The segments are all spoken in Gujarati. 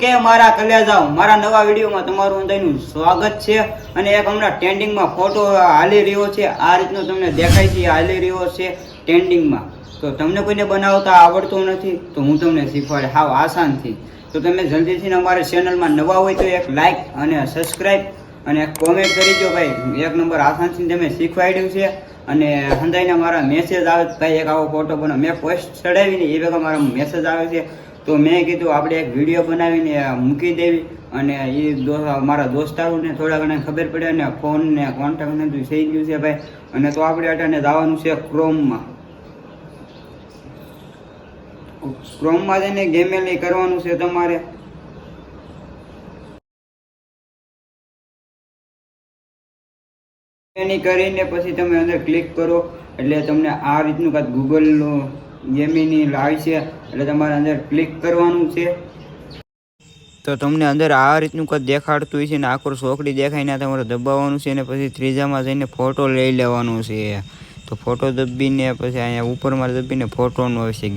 કે મારા કલેજાઓ મારા નવા વિડીયોમાં તમારું અંદરનું સ્વાગત છે। અને એક હમણાં ટ્રેન્ડિંગમાં ફોટો હાલી રહ્યો છે, આ રીતનો તમને દેખાય છે, હાલી રહ્યો છે ટ્રેન્ડિંગમાં। તો તમને કોઈને બનાવતા આવડતું નથી તો હું તમને શીખવાડે હાવ આસાનથી। તો તમે જલ્દીથી અમારા ચેનલમાં નવા હોય તો એક લાઈક અને સબસ્ક્રાઈબ અને એક કોમેન્ટ કરી દો ભાઈ। એક નંબર આસાનથી તમે શીખવાડ્યું છે। અને હંધાઈને મારા મેસેજ આવે ભાઈ એક આવો ફોટો બનાવો, મેં પોસ્ટ ચડાવીને એ ભેગા મારા મેસેજ આવે છે। તો મેં કીધું આપણે એક વિડીયો બનાવીને મૂકી દેવી અને એ મારા દોસ્તારોને થોડા ઘણા ખબર પડે અને ફોન ને કોન્ટેક્ટ ને થઈ ગયું છે ભાઈ। અને તો આપણે અટાને જવાનું છે ક્રોમમાં જઈને ગેમેલી કરવાનું છે તમારે। એની કરીને પછી તમે અંદર ક્લિક કરો એટલે તમને આ રીતનું કાંઈક ગૂગલનું ગેમિંગની લાવી છે એટલે તમારે અંદર ક્લિક કરવાનું છે। તો તમને અંદર આ રીતનું કંઈક દેખાડતું હોય છે ને આખું ચોકડી દેખાઈને તમારે દબાવવાનું છે અને પછી ત્રીજામાં જઈને ફોટો લઈ લેવાનું છે। તો ફોટો દબીને પછી અહીંયા ઉપરમાં દબીને ફોટોનો હોય છે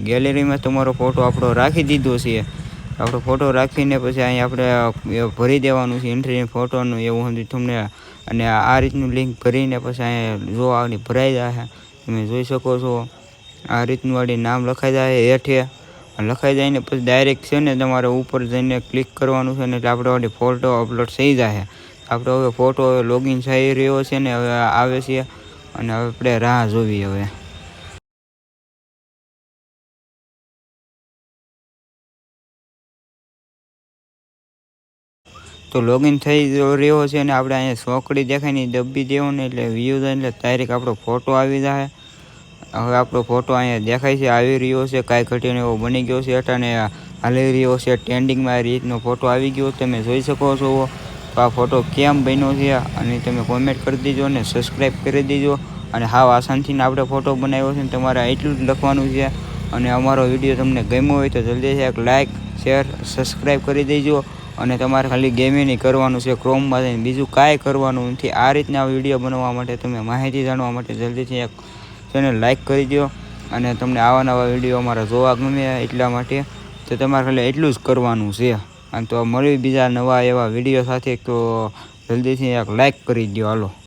ગેલેરીમાં તમારો ફોટો આપણો રાખી દીધો છે। આપણો ફોટો રાખીને પછી અહીંયા આપણે ભરી દેવાનું છે એન્ટ્રી ફોટોનું એવું સમજી તમને। અને આ રીતનું લિંક ભરીને પછી અહીંયા જો આવડી ભરાઈ જાય તમે જોઈ શકો છો। આ રીતનું વાળી નામ લખાઈ જાય હેઠે લખાઈ જાય ને પછી ડાયરેક્ટ છે ને તમારે ઉપર જઈને ક્લિક કરવાનું છે ને એટલે આપણે વાળી ફોટો અપલોડ થઈ જાય। આપણો હવે ફોટો લોગિન થઈ રહ્યો છે ને હવે આવે છે અને હવે આપણે રાહ જોવી હવે। તો લોગિન થઈ રહ્યો છે અને આપણે અહીંયા ચોકડી દેખાય ને દબી દેવો ને એટલે વ્યૂ જાય એટલે ડાયરેક્ટ આપણો ફોટો આવી જાય। હવે આપણો ફોટો અહીંયા દેખાય છે આવી રહ્યો છે, કાંઈ ઘટીને એવો બની ગયો છે અટાને હાલી રહ્યો છે ટ્રેન્ડિંગમાં। આ રીતનો ફોટો આવી ગયો તમે જોઈ શકો છો। તો આ ફોટો કેમ બન્યો છે અને તમે કોમેન્ટ કરી દેજો અને સબસ્ક્રાઈબ કરી દેજો। અને હાવ આસાનથી આપણે ફોટો બનાવ્યો છે ને તમારે એટલું જ લખવાનું છે। અને અમારો વિડીયો તમને ગમ્યો હોય તો જલ્દીથી એક લાઈક શેર સબસ્ક્રાઈબ કરી દેજો। અને તમારે ખાલી ગેમિંગ કરવાનું છે ક્રોમમાં જઈને, બીજું કાંઈ કરવાનું નથી। આ રીતના વિડીયો બનાવવા માટે તમે માહિતી જાણવા માટે જલ્દીથી એક ચેનલ લાઈક કરી દો અને તમને આવા નવા વિડીયો અમારા જોવા ગમે એટલા માટે તો તમારે ખાલી એટલું જ કરવાનું છે। અને તો મળી બીજા નવા એવા વિડીયો સાથે તો જલ્દીથી એક લાઈક કરી દો હાલો।